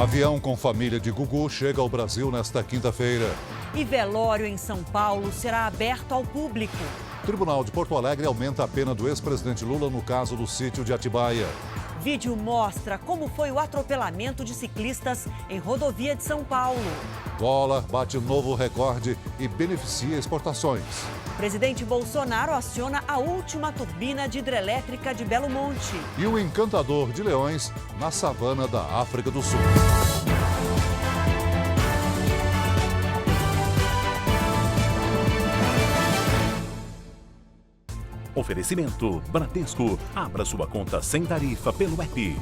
Avião com família de Gugu chega ao Brasil nesta quinta-feira. E velório em São Paulo será aberto ao público. O Tribunal de Porto Alegre aumenta a pena do ex-presidente Lula no caso do sítio de Atibaia. Vídeo mostra como foi o atropelamento de ciclistas em rodovia de São Paulo. Dólar bate novo recorde e beneficia exportações. Presidente Bolsonaro aciona a última turbina de hidrelétrica de Belo Monte. E o encantador de leões na savana da África do Sul. Oferecimento Bradesco. Abra sua conta sem tarifa pelo app.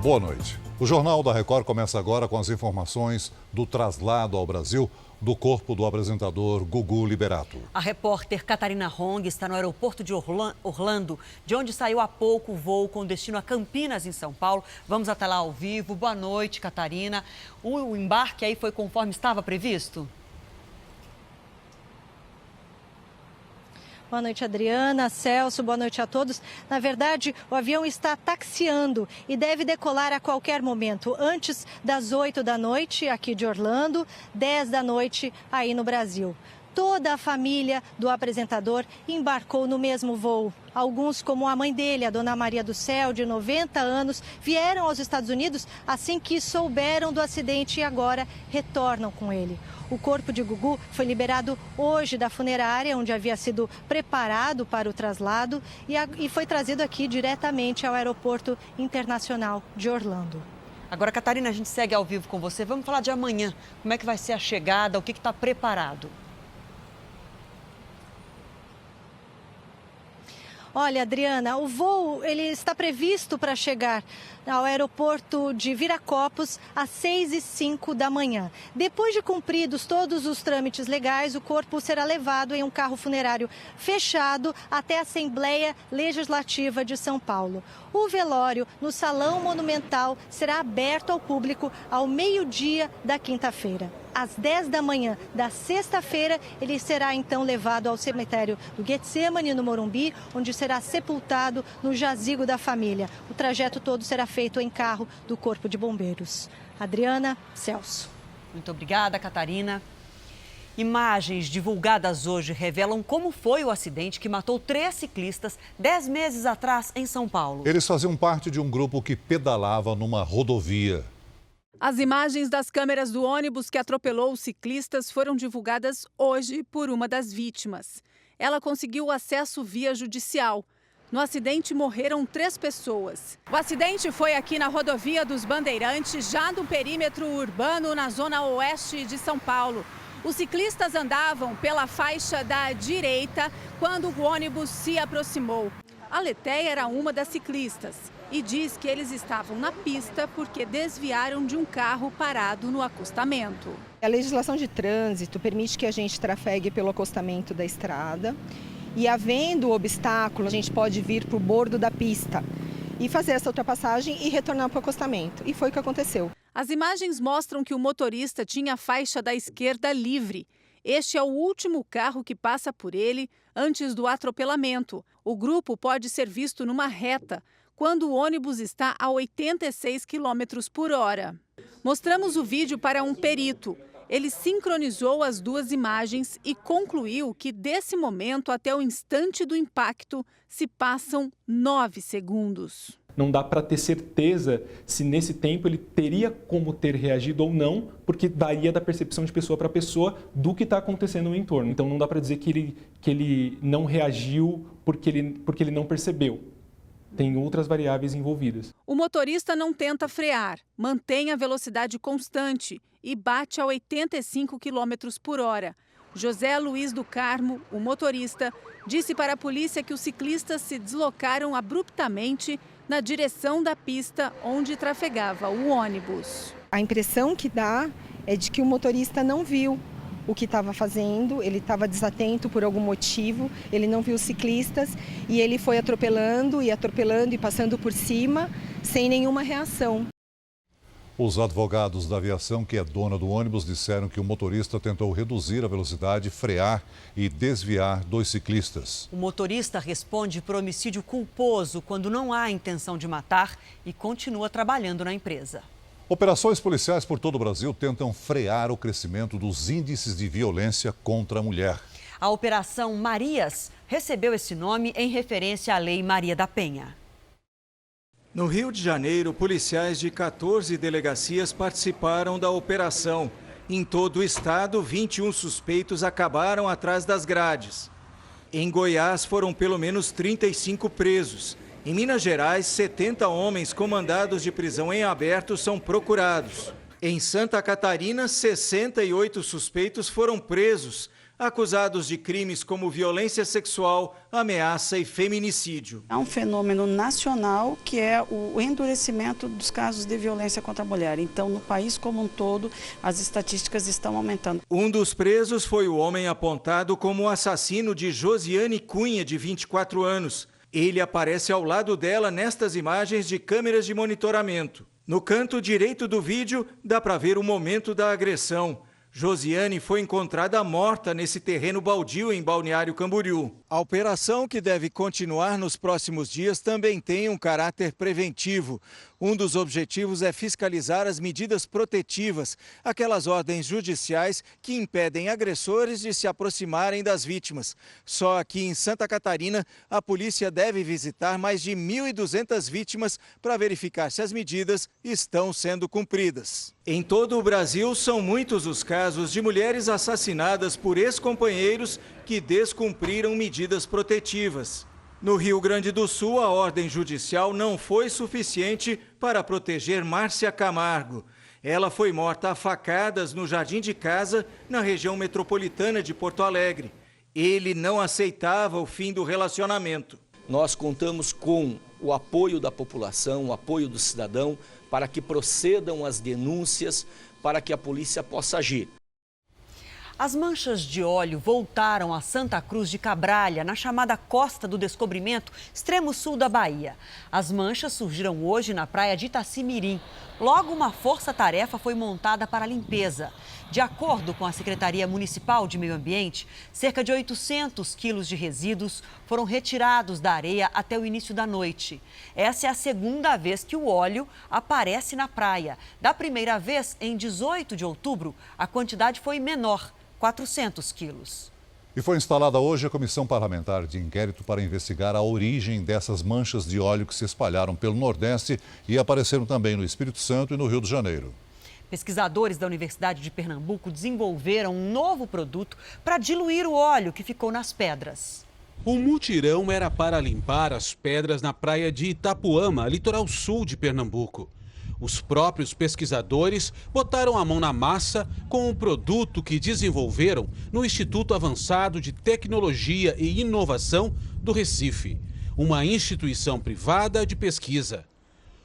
Boa noite. O Jornal da Record começa agora com as informações do traslado ao Brasil do corpo do apresentador Gugu Liberato. A repórter Catarina Hong está no aeroporto de Orlando, de onde saiu há pouco o voo com destino a Campinas, em São Paulo. Vamos até lá ao vivo. Boa noite, Catarina. O embarque aí foi conforme estava previsto? Boa noite, Adriana, Celso, boa noite a todos. Na verdade, o avião está taxiando e deve decolar a qualquer momento, antes das 8 da noite aqui de Orlando, 10 da noite aí no Brasil. Toda a família do apresentador embarcou no mesmo voo. Alguns, como a mãe dele, a dona Maria do Céu, de 90 anos, vieram aos Estados Unidos assim que souberam do acidente e agora retornam com ele. O corpo de Gugu foi liberado hoje da funerária, onde havia sido preparado para o traslado, e foi trazido aqui diretamente ao Aeroporto Internacional de Orlando. Agora, Catarina, a gente segue ao vivo com você. Vamos falar de amanhã. Como é que vai ser a chegada? O que está preparado? Olha, Adriana, o voo ele está previsto para chegar ao aeroporto de Viracopos às 6h05 da manhã. Depois de cumpridos todos os trâmites legais, o corpo será levado em um carro funerário fechado até a Assembleia Legislativa de São Paulo. O velório no Salão Monumental será aberto ao público ao meio-dia da quinta-feira. Às 10 da manhã da sexta-feira, ele será então levado ao cemitério do Getsemane, no Morumbi, onde será sepultado no jazigo da família. O trajeto todo será feito em carro do Corpo de Bombeiros. Adriana, Celso. Muito obrigada, Catarina. Imagens divulgadas hoje revelam como foi o acidente que matou 3 ciclistas 10 meses atrás em São Paulo. Eles faziam parte de um grupo que pedalava numa rodovia. As imagens das câmeras do ônibus que atropelou os ciclistas foram divulgadas hoje por uma das vítimas. Ela conseguiu acesso via judicial. No acidente morreram 3 pessoas. O acidente foi aqui na rodovia dos Bandeirantes, já no perímetro urbano, na zona oeste de São Paulo. Os ciclistas andavam pela faixa da direita quando o ônibus se aproximou. A Letéia era uma das ciclistas e diz que eles estavam na pista porque desviaram de um carro parado no acostamento. A legislação de trânsito permite que a gente trafegue pelo acostamento da estrada e, havendo obstáculo, a gente pode vir para o bordo da pista e fazer essa ultrapassagem e retornar para o acostamento. E foi o que aconteceu. As imagens mostram que o motorista tinha a faixa da esquerda livre. Este é o último carro que passa por ele antes do atropelamento. O grupo pode ser visto numa reta, quando o ônibus está a 86 km por hora. Mostramos o vídeo para um perito. Ele sincronizou as 2 imagens e concluiu que desse momento até o instante do impacto se passam 9 segundos. Não dá para ter certeza se nesse tempo ele teria como ter reagido ou não, porque varia da percepção de pessoa para pessoa do que está acontecendo no entorno. Então não dá para dizer que ele não reagiu porque ele não percebeu. Tem outras variáveis envolvidas. O motorista não tenta frear, mantém a velocidade constante e bate a 85 km por hora. José Luiz do Carmo, o motorista, disse para a polícia que os ciclistas se deslocaram abruptamente na direção da pista onde trafegava o ônibus. A impressão que dá é de que o motorista não viu o que estava fazendo, ele estava desatento por algum motivo, ele não viu os ciclistas e ele foi atropelando e passando por cima sem nenhuma reação. Os advogados da aviação, que é dona do ônibus, disseram que o motorista tentou reduzir a velocidade, frear e desviar 2 ciclistas. O motorista responde por homicídio culposo quando não há intenção de matar e continua trabalhando na empresa. Operações policiais por todo o Brasil tentam frear o crescimento dos índices de violência contra a mulher. A Operação Marias recebeu esse nome em referência à Lei Maria da Penha. No Rio de Janeiro, policiais de 14 delegacias participaram da operação. Em todo o estado, 21 suspeitos acabaram atrás das grades. Em Goiás, foram pelo menos 35 presos. Em Minas Gerais, 70 homens com mandados de prisão em aberto são procurados. Em Santa Catarina, 68 suspeitos foram presos, acusados de crimes como violência sexual, ameaça e feminicídio. Há um fenômeno nacional que é o endurecimento dos casos de violência contra a mulher. Então, no país como um todo, as estatísticas estão aumentando. Um dos presos foi o homem apontado como o assassino de Josiane Cunha, de 24 anos. Ele aparece ao lado dela nestas imagens de câmeras de monitoramento. No canto direito do vídeo, dá para ver o momento da agressão. Josiane foi encontrada morta nesse terreno baldio em Balneário Camboriú. A operação, que deve continuar nos próximos dias, também tem um caráter preventivo. Um dos objetivos é fiscalizar as medidas protetivas, aquelas ordens judiciais que impedem agressores de se aproximarem das vítimas. Só aqui em Santa Catarina, a polícia deve visitar mais de 1.200 vítimas para verificar se as medidas estão sendo cumpridas. Em todo o Brasil, são muitos os casos de mulheres assassinadas por ex-companheiros que descumpriram medidas protetivas. No Rio Grande do Sul, a ordem judicial não foi suficiente para proteger Márcia Camargo. Ela foi morta a facadas no jardim de casa, na região metropolitana de Porto Alegre. Ele não aceitava o fim do relacionamento. Nós contamos com o apoio da população, o apoio do cidadão, para que procedam as denúncias, para que a polícia possa agir. As manchas de óleo voltaram a Santa Cruz de Cabralha, na chamada Costa do Descobrimento, extremo sul da Bahia. As manchas surgiram hoje na praia de Itacimirim. Logo, uma força-tarefa foi montada para a limpeza. De acordo com a Secretaria Municipal de Meio Ambiente, cerca de 800 quilos de resíduos foram retirados da areia até o início da noite. Essa é a segunda vez que o óleo aparece na praia. Da primeira vez, em 18 de outubro, a quantidade foi menor, 400 quilos. E foi instalada hoje a Comissão Parlamentar de Inquérito para investigar a origem dessas manchas de óleo que se espalharam pelo Nordeste e apareceram também no Espírito Santo e no Rio de Janeiro. Pesquisadores da Universidade de Pernambuco desenvolveram um novo produto para diluir o óleo que ficou nas pedras. O mutirão era para limpar as pedras na praia de Itapuama, litoral sul de Pernambuco. Os próprios pesquisadores botaram a mão na massa com um produto que desenvolveram no Instituto Avançado de Tecnologia e Inovação do Recife, uma instituição privada de pesquisa.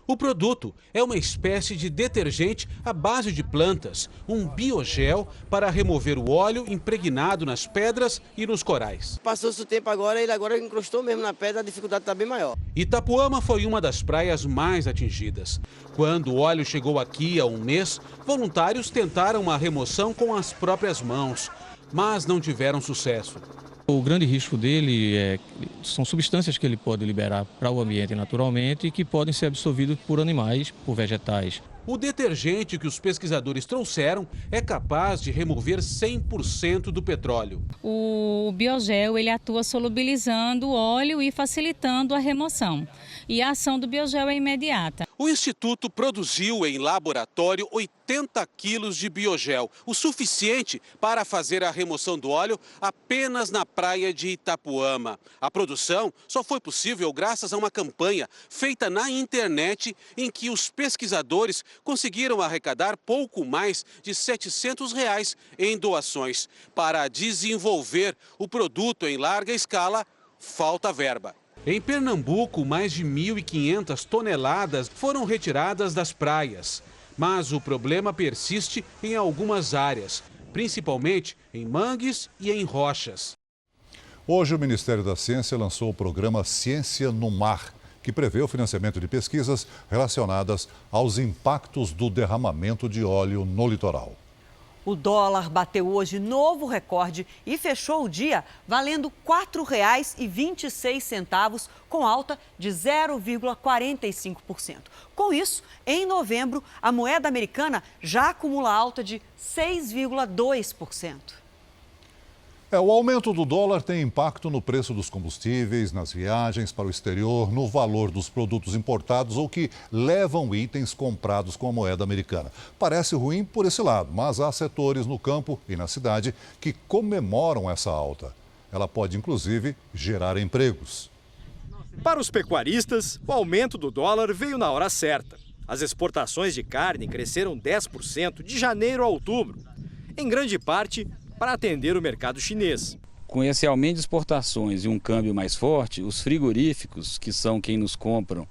O produto é uma espécie de detergente à base de plantas, um biogel para remover o óleo impregnado nas pedras e nos corais. Passou-se o tempo agora, ele agora encrostou mesmo na pedra, a dificuldade está bem maior. Itapuama foi uma das praias mais atingidas. Quando o óleo chegou aqui há um mês, voluntários tentaram uma remoção com as próprias mãos, mas não tiveram sucesso. O grande risco dele são substâncias que ele pode liberar para o ambiente naturalmente e que podem ser absorvidas por animais, por vegetais. O detergente que os pesquisadores trouxeram é capaz de remover 100% do petróleo. O biogel ele atua solubilizando o óleo e facilitando a remoção. E a ação do biogel é imediata. O Instituto produziu em laboratório 80 quilos de biogel, o suficiente para fazer a remoção do óleo apenas na praia de Itapuama. A produção só foi possível graças a uma campanha feita na internet em que os pesquisadores conseguiram arrecadar pouco mais de R$ 700 em doações. Para desenvolver o produto em larga escala, falta verba. Em Pernambuco, mais de 1.500 toneladas foram retiradas das praias. Mas o problema persiste em algumas áreas, principalmente em mangues e em rochas. Hoje, o Ministério da Ciência lançou o programa Ciência no Mar, que que prevê o financiamento de pesquisas relacionadas aos impactos do derramamento de óleo no litoral. O dólar bateu hoje novo recorde e fechou o dia valendo R$ 4,26, com alta de 0,45%. Com isso, em novembro, a moeda americana já acumula alta de 6,2%. O aumento do dólar tem impacto no preço dos combustíveis, nas viagens para o exterior, no valor dos produtos importados ou que levam itens comprados com a moeda americana. Parece ruim por esse lado, mas há setores no campo e na cidade que comemoram essa alta. Ela pode, inclusive, gerar empregos. Para os pecuaristas, o aumento do dólar veio na hora certa. As exportações de carne cresceram 10% de janeiro a outubro, em grande parte para atender o mercado chinês. Com esse aumento de exportações e um câmbio mais forte, os frigoríficos, que são quem nos compram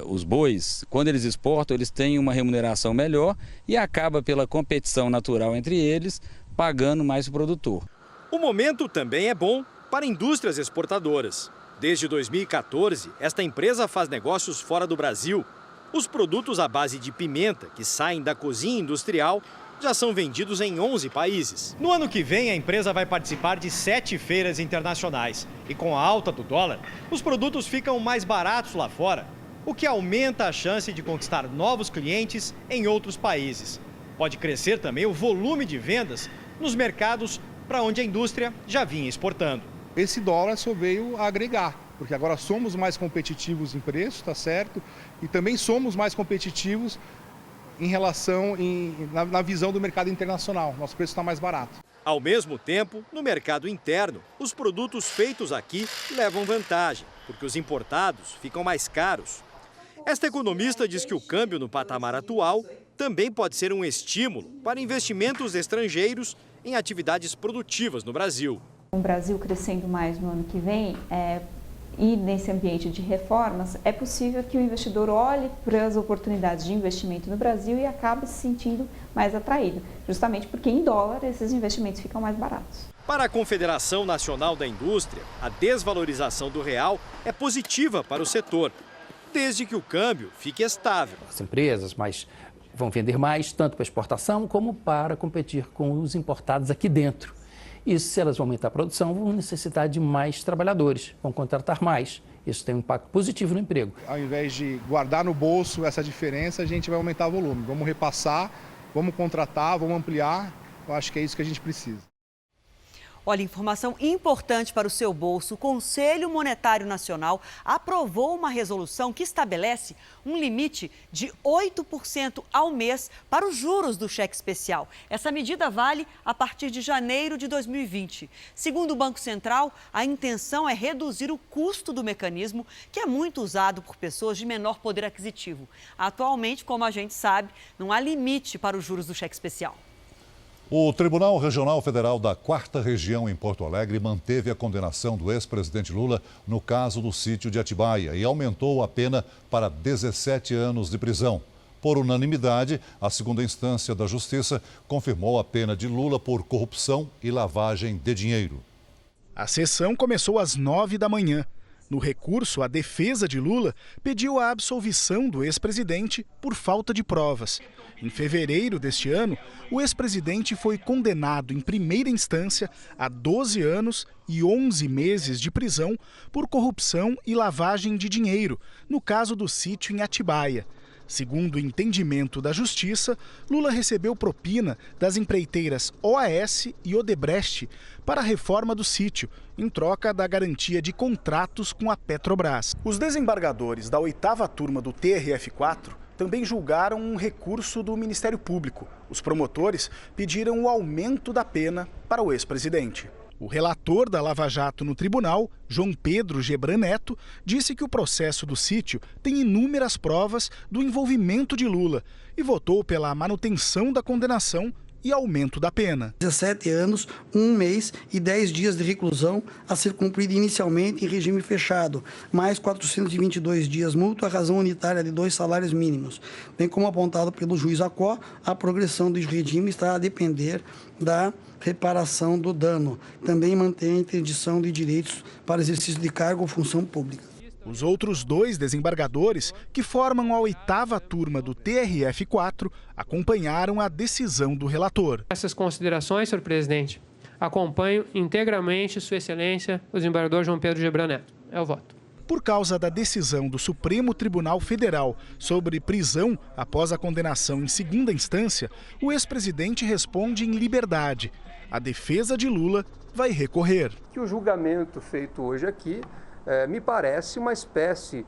os bois, quando eles exportam, eles têm uma remuneração melhor e acaba pela competição natural entre eles, pagando mais o produtor. O momento também é bom para indústrias exportadoras. Desde 2014, esta empresa faz negócios fora do Brasil. Os produtos à base de pimenta, que saem da cozinha industrial, já são vendidos em 11 países. No ano que vem, a empresa vai participar de 7 feiras internacionais. E com a alta do dólar, os produtos ficam mais baratos lá fora, o que aumenta a chance de conquistar novos clientes em outros países. Pode crescer também o volume de vendas nos mercados para onde a indústria já vinha exportando. Esse dólar só veio a agregar, porque agora somos mais competitivos em preço, tá certo? E também somos mais competitivos em relação, na visão do mercado internacional. Nosso preço está mais barato. Ao mesmo tempo, no mercado interno, os produtos feitos aqui levam vantagem, porque os importados ficam mais caros. Esta economista diz que o câmbio no patamar atual também pode ser um estímulo para investimentos estrangeiros em atividades produtivas no Brasil. O Brasil crescendo mais no ano que vem, e nesse ambiente de reformas, é possível que o investidor olhe para as oportunidades de investimento no Brasil e acabe se sentindo mais atraído, justamente porque em dólar esses investimentos ficam mais baratos. Para a Confederação Nacional da Indústria, a desvalorização do real é positiva para o setor, desde que o câmbio fique estável. As empresas vão vender mais, tanto para exportação como para competir com os importados aqui dentro. Isso, se elas vão aumentar a produção, vão necessitar de mais trabalhadores, vão contratar mais. Isso tem um impacto positivo no emprego. Ao invés de guardar no bolso essa diferença, a gente vai aumentar o volume. Vamos repassar, vamos contratar, vamos ampliar. Eu acho que é isso que a gente precisa. Olha, informação importante para o seu bolso. O Conselho Monetário Nacional aprovou uma resolução que estabelece um limite de 8% ao mês para os juros do cheque especial. Essa medida vale a partir de janeiro de 2020. Segundo o Banco Central, a intenção é reduzir o custo do mecanismo, que é muito usado por pessoas de menor poder aquisitivo. Atualmente, como a gente sabe, não há limite para os juros do cheque especial. O Tribunal Regional Federal da 4ª Região em Porto Alegre manteve a condenação do ex-presidente Lula no caso do sítio de Atibaia e aumentou a pena para 17 anos de prisão. Por unanimidade, a segunda instância da Justiça confirmou a pena de Lula por corrupção e lavagem de dinheiro. A sessão começou às 9 da manhã. No recurso, a defesa de Lula pediu a absolvição do ex-presidente por falta de provas. Em fevereiro deste ano, o ex-presidente foi condenado em primeira instância a 12 anos e 11 meses de prisão por corrupção e lavagem de dinheiro, no caso do sítio em Atibaia. Segundo o entendimento da Justiça, Lula recebeu propina das empreiteiras OAS e Odebrecht para a reforma do sítio, em troca da garantia de contratos com a Petrobras. Os desembargadores da 8ª turma do TRF4 também julgaram um recurso do Ministério Público. Os promotores pediram o aumento da pena para o ex-presidente. O relator da Lava Jato no tribunal, João Pedro Gebran Neto, disse que o processo do sítio tem inúmeras provas do envolvimento de Lula e votou pela manutenção da condenação e aumento da pena. 17 anos, 1 mês e 10 dias de reclusão a ser cumprido inicialmente em regime fechado, mais 422 dias multa à razão unitária de 2 salários mínimos. Bem como apontado pelo juiz Acó, a progressão do regime está a depender da reparação do dano. Também mantém a interdição de direitos para exercício de cargo ou função pública. Os outros 2 desembargadores, que formam a 8ª turma do TRF4, acompanharam a decisão do relator. Essas considerações, senhor presidente, acompanho integralmente Sua Excelência, o desembargador João Pedro Gebran Neto. É o voto. Por causa da decisão do Supremo Tribunal Federal sobre prisão após a condenação em segunda instância, o ex-presidente responde em liberdade. A defesa de Lula vai recorrer. O julgamento feito hoje aqui me parece uma espécie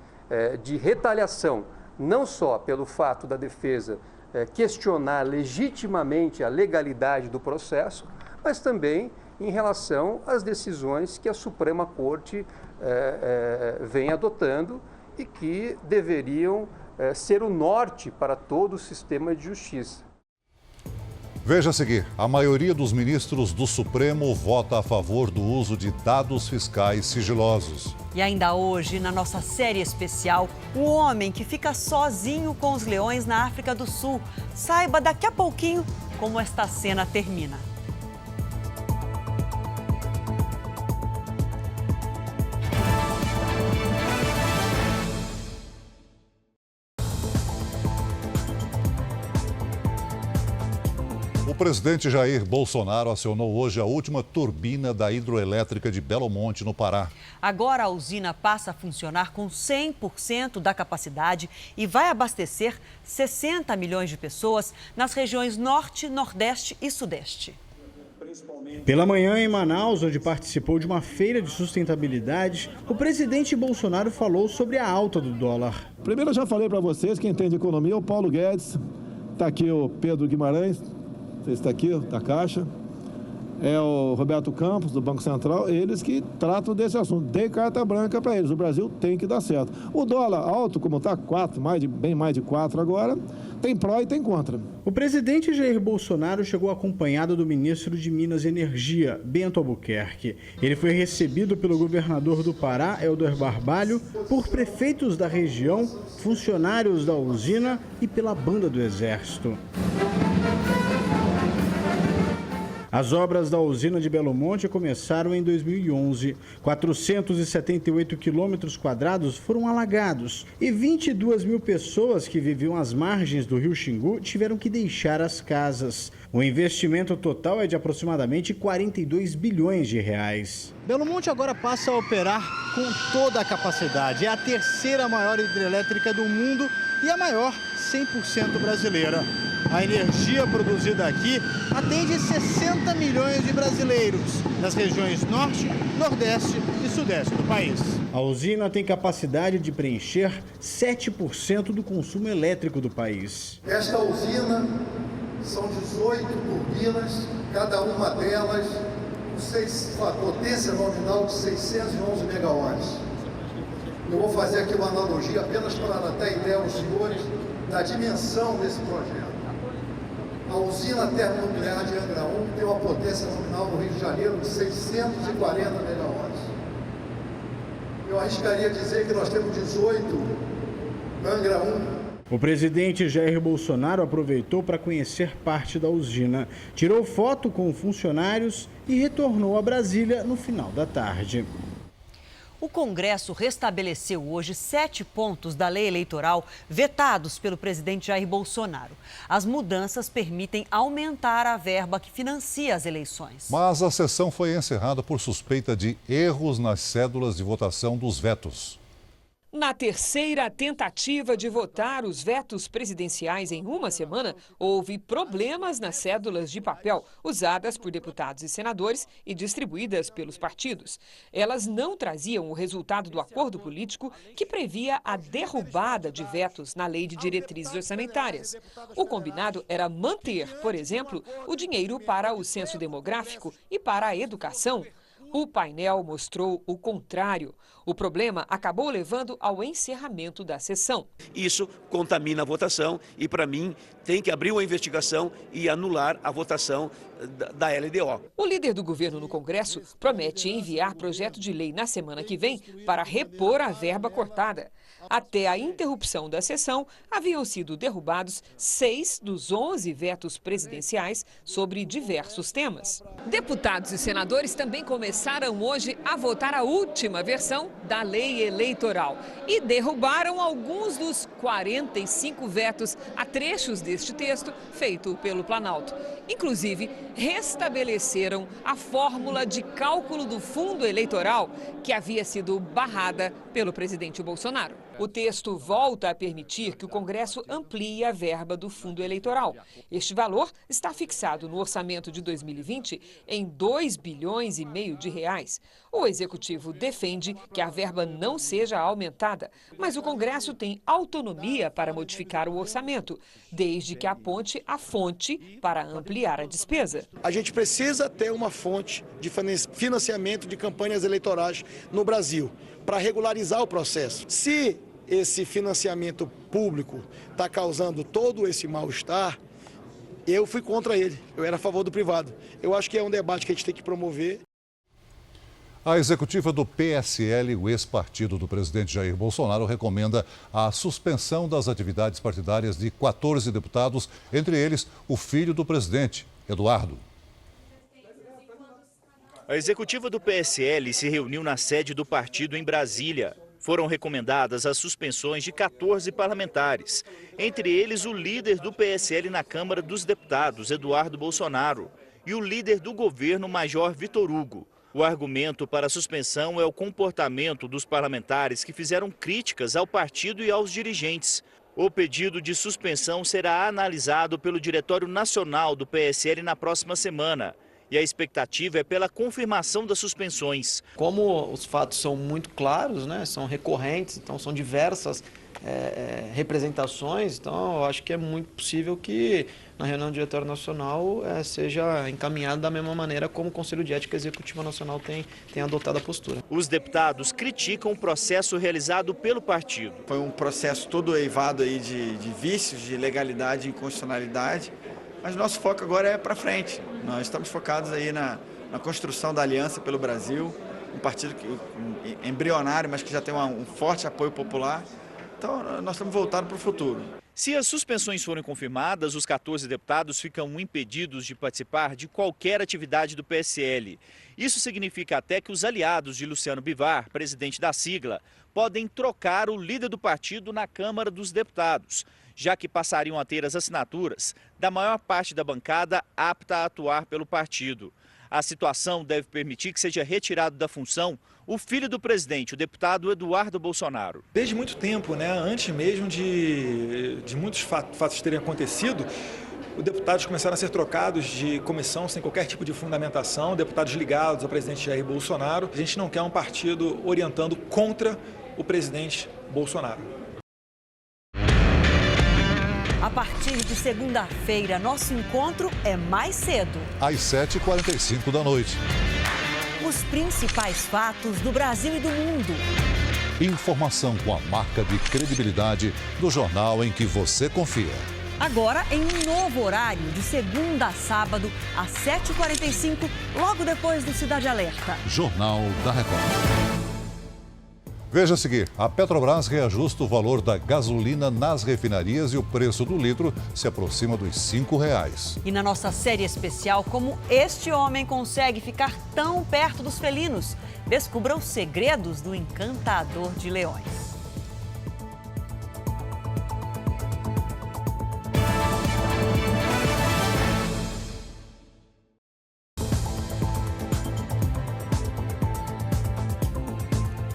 de retaliação, não só pelo fato da defesa questionar legitimamente a legalidade do processo, mas também em relação às decisões que a Suprema Corte vem adotando e que deveriam ser o norte para todo o sistema de justiça. Veja a seguir, a maioria dos ministros do Supremo vota a favor do uso de dados fiscais sigilosos. E ainda hoje, na nossa série especial, o homem que fica sozinho com os leões na África do Sul. Saiba daqui a pouquinho como esta cena termina. O presidente Jair Bolsonaro acionou hoje a última turbina da hidroelétrica de Belo Monte, no Pará. Agora a usina passa a funcionar com 100% da capacidade e vai abastecer 60 milhões de pessoas nas regiões Norte, Nordeste e Sudeste. Pela manhã, em Manaus, onde participou de uma feira de sustentabilidade, o presidente Bolsonaro falou sobre a alta do dólar. Primeiro, eu já falei para vocês, quem entende economia é o Paulo Guedes, está aqui o Pedro Guimarães, está aqui, da Caixa, é o Roberto Campos, do Banco Central, eles que tratam desse assunto. Dei carta branca para eles, o Brasil tem que dar certo. O dólar alto, como está, 4, bem mais de 4 agora, tem pró e tem contra. O presidente Jair Bolsonaro chegou acompanhado do ministro de Minas e Energia, Bento Albuquerque. Ele foi recebido pelo governador do Pará, Helder Barbalho, por prefeitos da região, funcionários da usina e pela banda do Exército. As obras da usina de Belo Monte começaram em 2011. 478 quilômetros quadrados foram alagados e 22 mil pessoas que viviam às margens do rio Xingu tiveram que deixar as casas. O investimento total é de aproximadamente 42 bilhões de reais. Belo Monte agora passa a operar com toda a capacidade. É a terceira maior hidrelétrica do mundo e a maior 100% brasileira. A energia produzida aqui atende 60 milhões de brasileiros nas regiões Norte, Nordeste e Sudeste do país. A usina tem capacidade de preencher 7% do consumo elétrico do país. Esta usina são 18 turbinas, cada uma delas com a potência nominal de 611 megawatts. Eu vou fazer aqui uma analogia apenas para dar até ideia aos senhores da dimensão desse projeto. A usina termonuclear de Angra 1 tem uma potência nominal no Rio de Janeiro de 640 megawatts. Eu arriscaria dizer que nós temos 18 Angra 1. O presidente Jair Bolsonaro aproveitou para conhecer parte da usina, tirou foto com funcionários e retornou a Brasília no final da tarde. O Congresso restabeleceu hoje 7 pontos da lei eleitoral vetados pelo presidente Jair Bolsonaro. As mudanças permitem aumentar a verba que financia as eleições. Mas a sessão foi encerrada por suspeita de erros nas cédulas de votação dos vetos. Na terceira tentativa de votar os vetos presidenciais em uma semana, houve problemas nas cédulas de papel usadas por deputados e senadores e distribuídas pelos partidos. Elas não traziam o resultado do acordo político que previa a derrubada de vetos na Lei de Diretrizes Orçamentárias. O combinado era manter, por exemplo, o dinheiro para o censo demográfico e para a educação. O painel mostrou o contrário. O problema acabou levando ao encerramento da sessão. Isso contamina a votação e, para mim, tem que abrir uma investigação e anular a votação da LDO. O líder do governo no Congresso promete enviar projeto de lei na semana que vem para repor a verba cortada. Até a interrupção da sessão, haviam sido derrubados 6 dos 11 vetos presidenciais sobre diversos temas. Deputados e senadores também começaram começaram hoje a votar a última versão da lei eleitoral e derrubaram alguns dos 45 vetos a trechos deste texto feito pelo Planalto. Inclusive, restabeleceram a fórmula de cálculo do fundo eleitoral que havia sido barrada pelo presidente Bolsonaro. O texto volta a permitir que o Congresso amplie a verba do fundo eleitoral. Este valor está fixado no orçamento de 2020 em 2,5 bilhões de reais. O Executivo defende que a verba não seja aumentada, mas o Congresso tem autonomia para modificar o orçamento, desde que aponte a fonte para ampliar a despesa. A gente precisa ter uma fonte de financiamento de campanhas eleitorais no Brasil, para regularizar o processo. Se esse financiamento público está causando todo esse mal-estar, eu fui contra ele, eu era a favor do privado. Eu acho que é um debate que a gente tem que promover. A executiva do PSL, o ex-partido do presidente Jair Bolsonaro, recomenda a suspensão das atividades partidárias de 14 deputados, entre eles o filho do presidente, Eduardo. A executiva do PSL se reuniu na sede do partido em Brasília. Foram recomendadas as suspensões de 14 parlamentares, entre eles o líder do PSL na Câmara dos Deputados, Eduardo Bolsonaro, e o líder do governo, Major Vitor Hugo. O argumento para a suspensão é o comportamento dos parlamentares que fizeram críticas ao partido e aos dirigentes. O pedido de suspensão será analisado pelo Diretório Nacional do PSL na próxima semana. E a expectativa é pela confirmação das suspensões. Como os fatos são muito claros, né, são recorrentes, então são diversas representações, então eu acho que é muito possível que na reunião do Diretório Nacional seja encaminhado da mesma maneira como o Conselho de Ética Executiva Nacional tem adotado a postura. Os deputados criticam o processo realizado pelo partido. Foi um processo todo eivado aí de vícios, de ilegalidade e inconstitucionalidade. Mas nosso foco agora é para frente. Nós estamos focados aí na construção da aliança pelo Brasil, um partido embrionário, mas que já tem um forte apoio popular. Então, nós estamos voltados para o futuro. Se as suspensões forem confirmadas, os 14 deputados ficam impedidos de participar de qualquer atividade do PSL. Isso significa até que os aliados de Luciano Bivar, presidente da sigla, podem trocar o líder do partido na Câmara dos Deputados, já que passariam a ter as assinaturas da maior parte da bancada apta a atuar pelo partido. A situação deve permitir que seja retirado da função o filho do presidente, o deputado Eduardo Bolsonaro. Desde muito tempo, antes mesmo de muitos fatos terem acontecido, os deputados começaram a ser trocados de comissão sem qualquer tipo de fundamentação, deputados ligados ao presidente Jair Bolsonaro. A gente não quer um partido orientando contra o presidente Bolsonaro. A partir de segunda-feira, nosso encontro é mais cedo. Às 7h45 da noite. Os principais fatos do Brasil e do mundo. Informação com a marca de credibilidade do jornal em que você confia. Agora em um novo horário, de segunda a sábado, às 7h45, logo depois do Cidade Alerta. Jornal da Record. Veja a seguir, a Petrobras reajusta o valor da gasolina nas refinarias e o preço do litro se aproxima dos R$ 5,00. E na nossa série especial, como este homem consegue ficar tão perto dos felinos? Descubra os segredos do encantador de leões.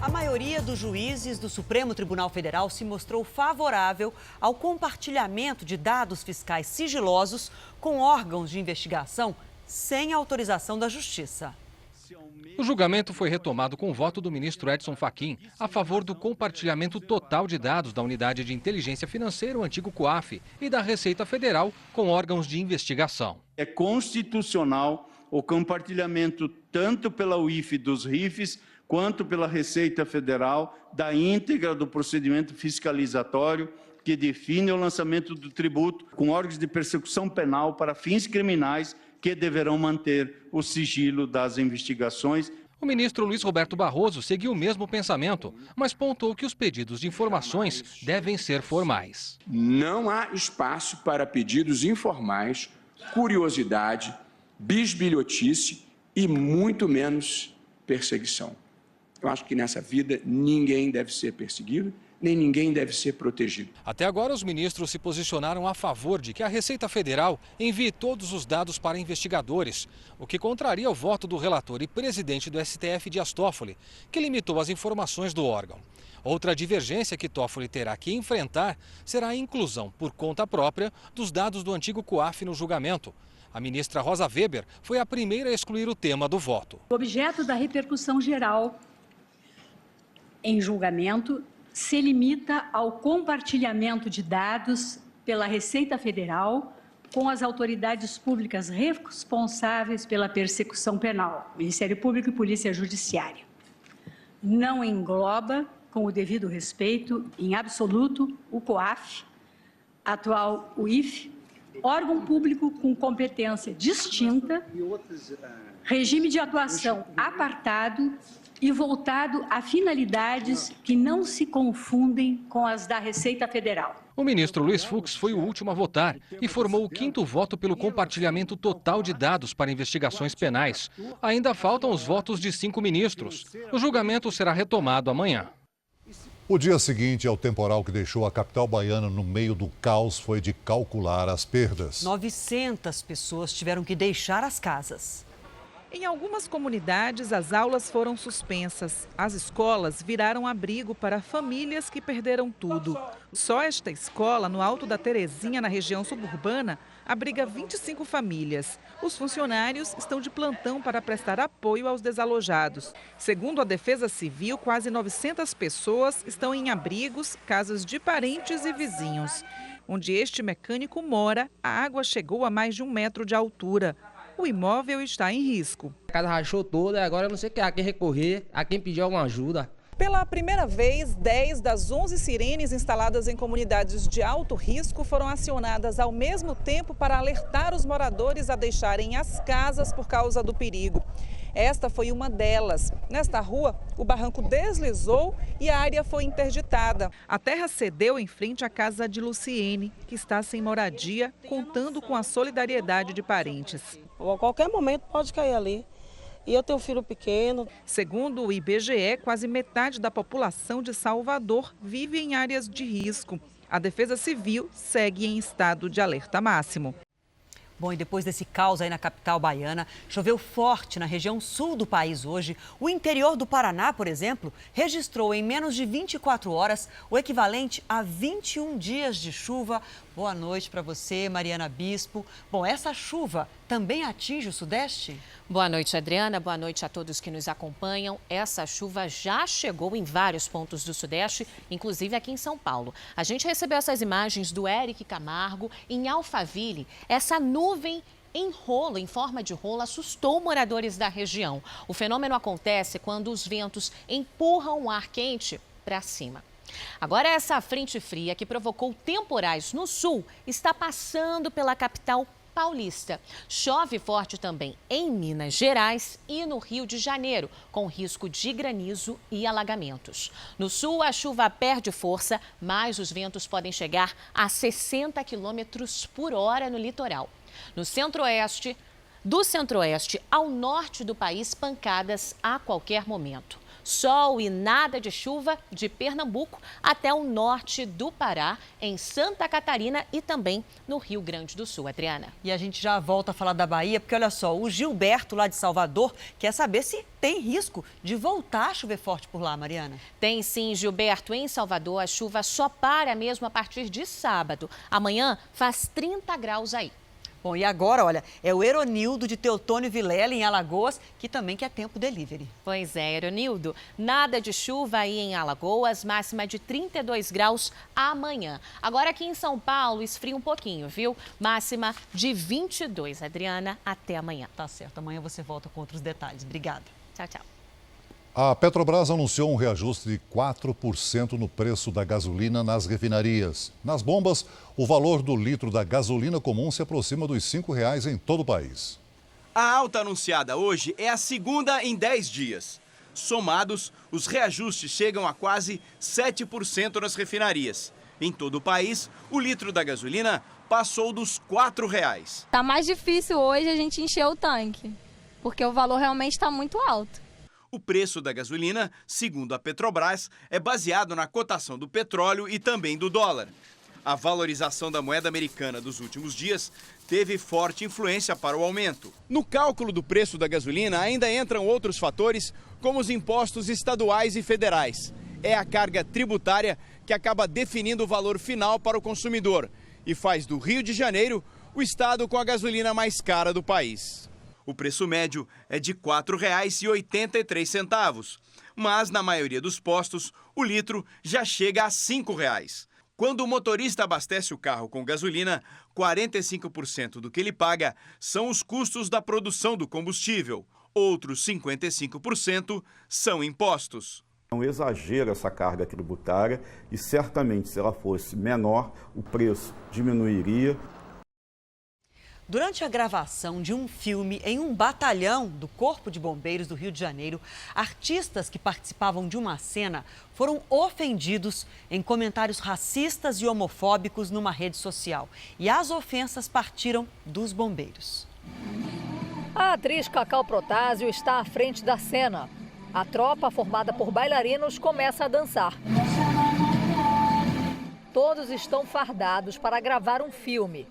A maioria dos juízes do Supremo Tribunal Federal se mostrou favorável ao compartilhamento de dados fiscais sigilosos com órgãos de investigação sem autorização da Justiça. O julgamento foi retomado com o voto do ministro Edson Fachin a favor do compartilhamento total de dados da Unidade de Inteligência Financeira, o antigo COAF, e da Receita Federal com órgãos de investigação. É constitucional o compartilhamento tanto pela UIF dos RIFs quanto pela Receita Federal da íntegra do procedimento fiscalizatório que define o lançamento do tributo com órgãos de persecução penal para fins criminais que deverão manter o sigilo das investigações. O ministro Luiz Roberto Barroso seguiu o mesmo pensamento, mas pontuou que os pedidos de informações devem ser formais. Não há espaço para pedidos informais, curiosidade, bisbilhotice e muito menos perseguição. Eu acho que nessa vida ninguém deve ser perseguido, nem ninguém deve ser protegido. Até agora, os ministros se posicionaram a favor de que a Receita Federal envie todos os dados para investigadores, o que contraria o voto do relator e presidente do STF, Dias Toffoli, que limitou as informações do órgão. Outra divergência que Toffoli terá que enfrentar será a inclusão, por conta própria, dos dados do antigo COAF no julgamento. A ministra Rosa Weber foi a primeira a excluir o tema do voto. O objeto da repercussão geral em julgamento se limita ao compartilhamento de dados pela Receita Federal com as autoridades públicas responsáveis pela persecução penal, Ministério Público e Polícia Judiciária. Não engloba, com o devido respeito, em absoluto, o COAF, atual UIF, órgão público com competência distinta, regime de atuação apartado e voltado a finalidades que não se confundem com as da Receita Federal. O ministro Luiz Fux foi o último a votar e formou o 5º voto pelo compartilhamento total de dados para investigações penais. Ainda faltam os votos de 5 ministros. O julgamento será retomado amanhã. O dia seguinte ao temporal que deixou a capital baiana no meio do caos foi de calcular as perdas. 900 pessoas tiveram que deixar as casas. Em algumas comunidades, as aulas foram suspensas. As escolas viraram abrigo para famílias que perderam tudo. Só esta escola, no Alto da Terezinha, na região suburbana, abriga 25 famílias. Os funcionários estão de plantão para prestar apoio aos desalojados. Segundo a Defesa Civil, quase 900 pessoas estão em abrigos, casas de parentes e vizinhos. Onde este mecânico mora, a água chegou a mais de 1 metro de altura. O imóvel está em risco. A casa rachou toda, agora eu não sei a quem recorrer, a quem pedir alguma ajuda. Pela primeira vez, 10 das 11 sirenes instaladas em comunidades de alto risco foram acionadas ao mesmo tempo para alertar os moradores a deixarem as casas por causa do perigo. Esta foi uma delas. Nesta rua, o barranco deslizou e a área foi interditada. A terra cedeu em frente à casa de Luciene, que está sem moradia, contando com a solidariedade de parentes. A qualquer momento pode cair ali. E eu tenho um filho pequeno. Segundo o IBGE, quase metade da população de Salvador vive em áreas de risco. A Defesa Civil segue em estado de alerta máximo. Bom, e depois desse caos aí na capital baiana, choveu forte na região sul do país hoje. O interior do Paraná, por exemplo, registrou em menos de 24 horas o equivalente a 21 dias de chuva. Boa noite para você, Mariana Bispo. Bom, essa chuva também atinge o Sudeste? Boa noite, Adriana. Boa noite a todos que nos acompanham. Essa chuva já chegou em vários pontos do Sudeste, inclusive aqui em São Paulo. A gente recebeu essas imagens do Eric Camargo em Alphaville. Essa nuvem em rolo, em forma de rolo, assustou moradores da região. O fenômeno acontece quando os ventos empurram o ar quente para cima. Agora, essa frente fria que provocou temporais no sul está passando pela capital paulista. Chove forte também em Minas Gerais e no Rio de Janeiro, com risco de granizo e alagamentos. No sul, a chuva perde força, mas os ventos podem chegar a 60 km por hora no litoral. No centro-oeste, do centro-oeste ao norte do país, pancadas a qualquer momento. Sol e nada de chuva de Pernambuco até o norte do Pará, em Santa Catarina e também no Rio Grande do Sul, Adriana. E a gente já volta a falar da Bahia, porque olha só, o Gilberto lá de Salvador quer saber se tem risco de voltar a chover forte por lá, Mariana. Tem sim, Gilberto. Em Salvador, a chuva só para mesmo a partir de sábado. Amanhã faz 30 graus aí. Bom, e agora, olha, é o Eronildo de Teotônio Vilela, em Alagoas, que também quer tempo delivery. Pois é, Eronildo, nada de chuva aí em Alagoas, máxima de 32 graus amanhã. Agora aqui em São Paulo, esfria um pouquinho, viu? Máxima de 22, Adriana, até amanhã. Tá certo, amanhã você volta com outros detalhes. Obrigada. Tchau, tchau. A Petrobras anunciou um reajuste de 4% no preço da gasolina nas refinarias. Nas bombas, o valor do litro da gasolina comum se aproxima dos R$ 5,00 em todo o país. A alta anunciada hoje é a segunda em 10 dias. Somados, os reajustes chegam a quase 7% nas refinarias. Em todo o país, o litro da gasolina passou dos R$ 4,00. Tá mais difícil hoje a gente encher o tanque, porque o valor realmente está muito alto. O preço da gasolina, segundo a Petrobras, é baseado na cotação do petróleo e também do dólar. A valorização da moeda americana dos últimos dias teve forte influência para o aumento. No cálculo do preço da gasolina ainda entram outros fatores, como os impostos estaduais e federais. É a carga tributária que acaba definindo o valor final para o consumidor e faz do Rio de Janeiro o estado com a gasolina mais cara do país. O preço médio é de R$ 4,83, mas na maioria dos postos o litro já chega a R$ 5,00. Quando o motorista abastece o carro com gasolina, 45% do que ele paga são os custos da produção do combustível. Outros 55% são impostos. É um exagero essa carga tributária e certamente, se ela fosse menor, o preço diminuiria. Durante a gravação de um filme em um batalhão do Corpo de Bombeiros do Rio de Janeiro, artistas que participavam de uma cena foram ofendidos em comentários racistas e homofóbicos numa rede social. E as ofensas partiram dos bombeiros. A atriz Cacau Protásio está à frente da cena. A tropa, formada por bailarinos, começa a dançar. Todos estão fardados para gravar um filme.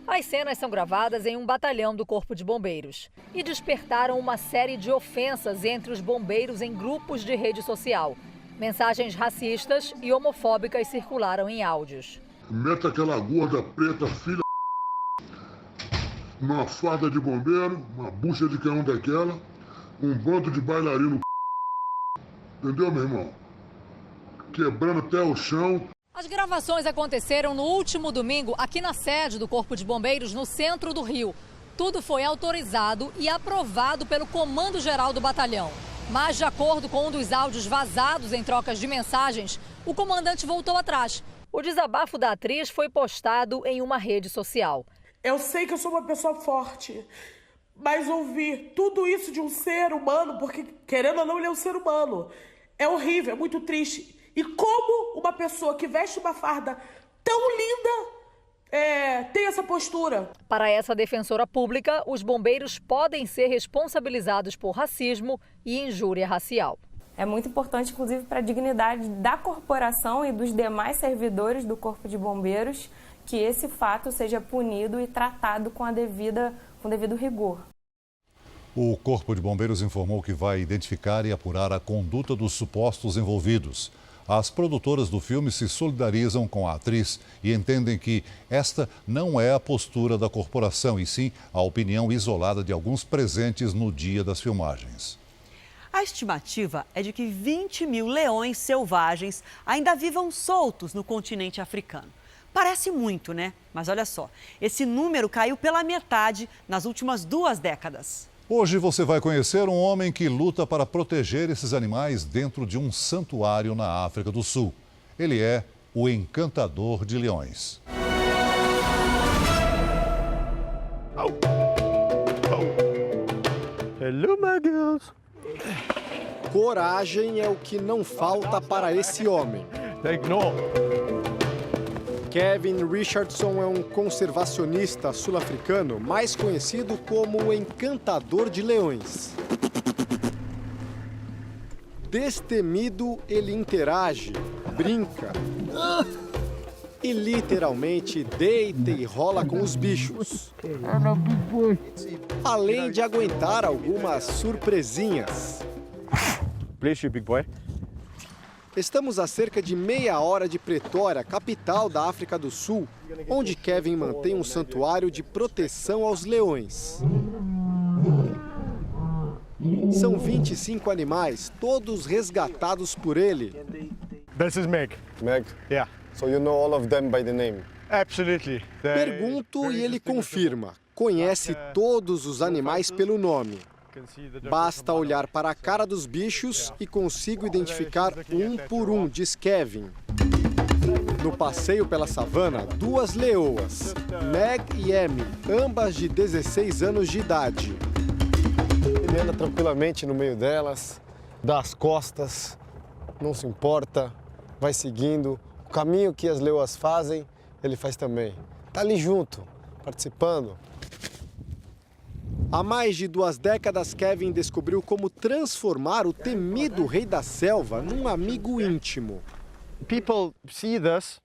As cenas são gravadas em um batalhão do Corpo de Bombeiros e despertaram uma série de ofensas entre os bombeiros em grupos de rede social. Mensagens racistas e homofóbicas circularam em áudios. Meta aquela gorda preta, filha numa farda de bombeiro, uma bucha de canhão daquela, um bando de bailarino, entendeu, meu irmão? Quebrando até o chão. As gravações aconteceram no último domingo aqui na sede do Corpo de Bombeiros, no centro do Rio. Tudo foi autorizado e aprovado pelo Comando Geral do Batalhão. Mas, de acordo com um dos áudios vazados em trocas de mensagens, o comandante voltou atrás. O desabafo da atriz foi postado em uma rede social. Eu sei que eu sou uma pessoa forte, mas ouvir tudo isso de um ser humano, porque, querendo ou não, ele é um ser humano, é horrível, é muito triste. E como uma pessoa que veste uma farda tão linda tem essa postura? Para essa defensora pública, os bombeiros podem ser responsabilizados por racismo e injúria racial. É muito importante, inclusive, para a dignidade da corporação e dos demais servidores do Corpo de Bombeiros, que esse fato seja punido e tratado com devido rigor. O Corpo de Bombeiros informou que vai identificar e apurar a conduta dos supostos envolvidos. As produtoras do filme se solidarizam com a atriz e entendem que esta não é a postura da corporação, e sim a opinião isolada de alguns presentes no dia das filmagens. A estimativa é de que 20 mil leões selvagens ainda vivam soltos no continente africano. Parece muito, né? Mas olha só, esse número caiu pela metade nas últimas 2 décadas. Hoje você vai conhecer um homem que luta para proteger esses animais dentro de um santuário na África do Sul. Ele é o encantador de leões. Hello, my girls. Coragem é o que não falta para esse homem. Kevin Richardson é um conservacionista sul-africano, mais conhecido como o encantador de leões. Destemido, ele interage, brinca e literalmente deita e rola com os bichos. Além de aguentar algumas surpresinhas. Bless you, big boy. Estamos a cerca de meia hora de Pretória, capital da África do Sul, onde Kevin mantém um santuário de proteção aos leões. São 25 animais, todos resgatados por ele. This is Meg. Meg? Yeah. So you know all of them by the name? Absolutely. Pergunto e ele confirma. Conhece todos os animais pelo nome. Basta olhar para a cara dos bichos e consigo identificar um por um, diz Kevin. No passeio pela savana, 2 leoas, Meg e Amy, ambas de 16 anos de idade. Ele anda tranquilamente no meio delas, dá as costas, não se importa, vai seguindo. O caminho que as leoas fazem, ele faz também. Tá ali junto, participando. Há mais de 2 décadas, Kevin descobriu como transformar o temido rei da selva num amigo íntimo. People see this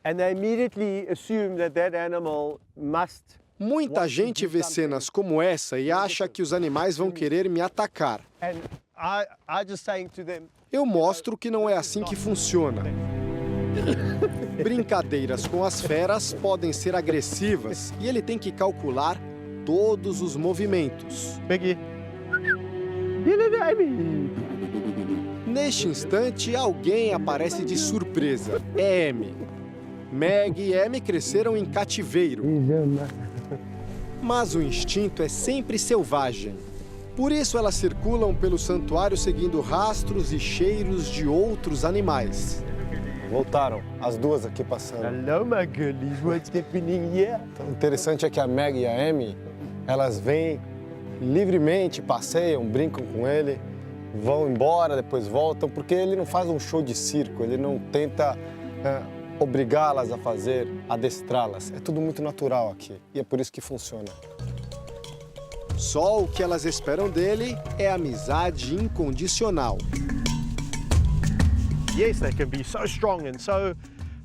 and they immediately assume that animal must. Muita gente vê cenas como essa e acha que os animais vão querer me atacar. Eu mostro que não é assim que funciona. Brincadeiras com as feras podem ser agressivas e ele tem que calcular todos os movimentos. Neste instante, alguém aparece de surpresa. É Amy. Meg e Amy cresceram em cativeiro. Mas o instinto é sempre selvagem. Por isso elas circulam pelo santuário seguindo rastros e cheiros de outros animais. Voltaram, as duas aqui passando. Hello, my girlies, what's happening here? Então, o interessante é que a Meg e a Amy, elas vêm livremente, passeiam, brincam com ele, vão embora, depois voltam, porque ele não faz um show de circo, ele não tenta obrigá-las a fazer, adestrá-las. É tudo muito natural aqui e é por isso que funciona. Só o que elas esperam dele é amizade incondicional. Yes, they can be so strong and so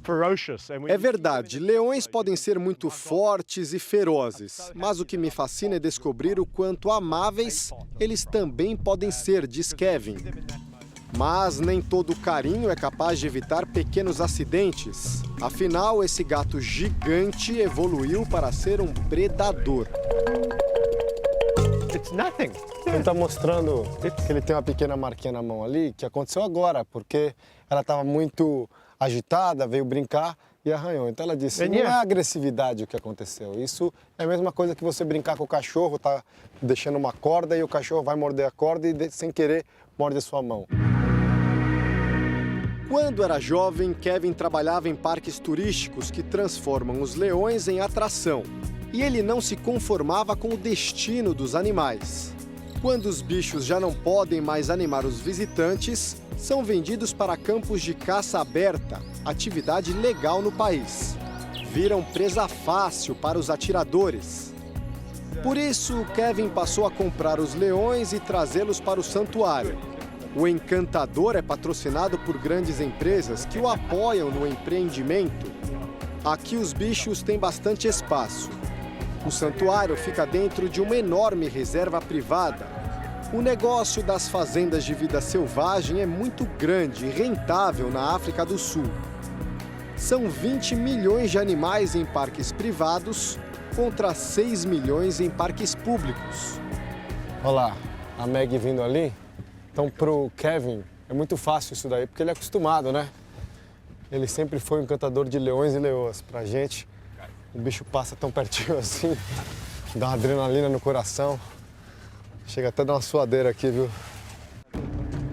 ferocious. É verdade, leões podem ser muito fortes e ferozes, mas o que me fascina é descobrir o quanto amáveis eles também podem ser, diz Kevin. Mas nem todo carinho é capaz de evitar pequenos acidentes. Afinal, esse gato gigante evoluiu para ser um predador. Ele está mostrando que ele tem uma pequena marquinha na mão ali, que aconteceu agora, porque ela estava muito agitada, veio brincar e arranhou. Então ela disse, não é agressividade o que aconteceu. Isso é a mesma coisa que você brincar com o cachorro, tá deixando uma corda e o cachorro vai morder a corda e, sem querer, morde a sua mão. Quando era jovem, Kevin trabalhava em parques turísticos que transformam os leões em atração. E ele não se conformava com o destino dos animais. Quando os bichos já não podem mais animar os visitantes, são vendidos para campos de caça aberta, atividade legal no país. Viram presa fácil para os atiradores. Por isso, Kevin passou a comprar os leões e trazê-los para o santuário. O encantador é patrocinado por grandes empresas que o apoiam no empreendimento. Aqui os bichos têm bastante espaço. O santuário fica dentro de uma enorme reserva privada. O negócio das fazendas de vida selvagem é muito grande e rentável na África do Sul. São 20 milhões de animais em parques privados contra 6 milhões em parques públicos. Olha lá, a Meg vindo ali. Então, pro Kevin, é muito fácil isso daí, porque ele é acostumado, né? Ele sempre foi um encantador de leões e leoas. Pra gente, o bicho passa tão pertinho assim, dá uma adrenalina no coração. Chega até a dar uma suadeira aqui, viu?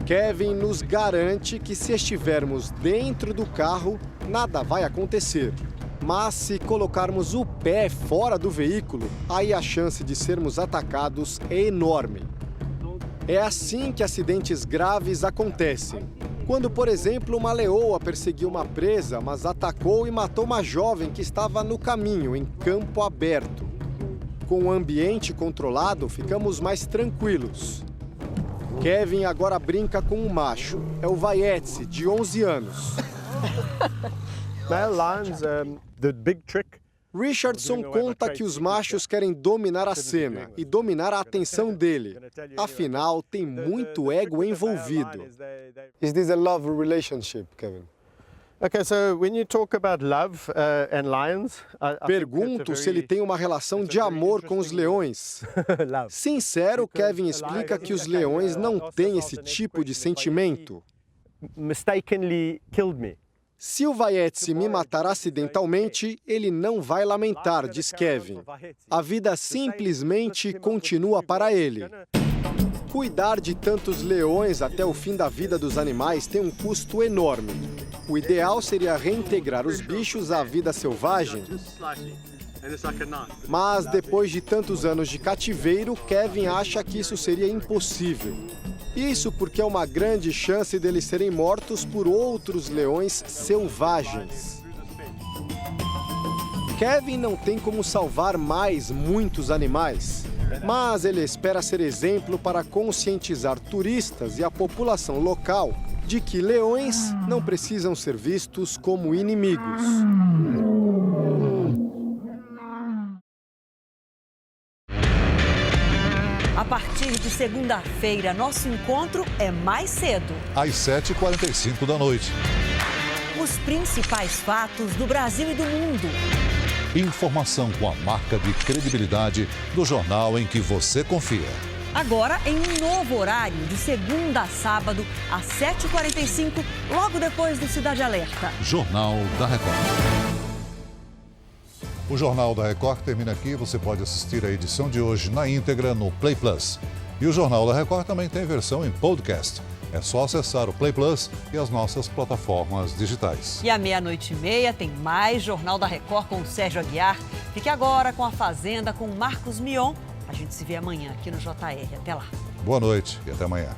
Kevin nos garante que se estivermos dentro do carro, nada vai acontecer. Mas se colocarmos o pé fora do veículo, aí a chance de sermos atacados é enorme. É assim que acidentes graves acontecem. Quando, por exemplo, uma leoa perseguiu uma presa, mas atacou e matou uma jovem que estava no caminho, em campo aberto. Com o ambiente controlado, ficamos mais tranquilos. Kevin agora brinca com um macho. É o Vaietse, de 11 anos. The big trick. Richardson conta que os machos querem dominar a cena e dominar a atenção dele. Afinal, tem muito ego envolvido. Is this a love relationship, Kevin? Okay, so when you talk about love and lions, pergunto se ele tem uma relação de amor com os leões. Sincero, Kevin explica que os leões não têm esse tipo de sentimento. Mistakenly killed me. Se o Vaietse me matar acidentalmente, ele não vai lamentar, diz Kevin. A vida simplesmente continua para ele. Cuidar de tantos leões até o fim da vida dos animais tem um custo enorme. O ideal seria reintegrar os bichos à vida selvagem. Mas depois de tantos anos de cativeiro, Kevin acha que isso seria impossível. Isso porque é uma grande chance deles serem mortos por outros leões selvagens. Kevin não tem como salvar mais muitos animais. Mas ele espera ser exemplo para conscientizar turistas e a população local de que leões não precisam ser vistos como inimigos. A partir de segunda-feira, nosso encontro é mais cedo. Às 7h45 da noite. Os principais fatos do Brasil e do mundo. Informação com a marca de credibilidade do jornal em que você confia. Agora em um novo horário, de segunda a sábado, às 7h45, logo depois do Cidade Alerta. Jornal da Record. O Jornal da Record termina aqui. Você pode assistir a edição de hoje na íntegra no Play Plus. E o Jornal da Record também tem versão em podcast. É só acessar o Play Plus e as nossas plataformas digitais. E à 00:30 tem mais Jornal da Record com o Sérgio Aguiar. Fique agora com a Fazenda com o Marcos Mion. A gente se vê amanhã aqui no JR. Até lá. Boa noite e até amanhã.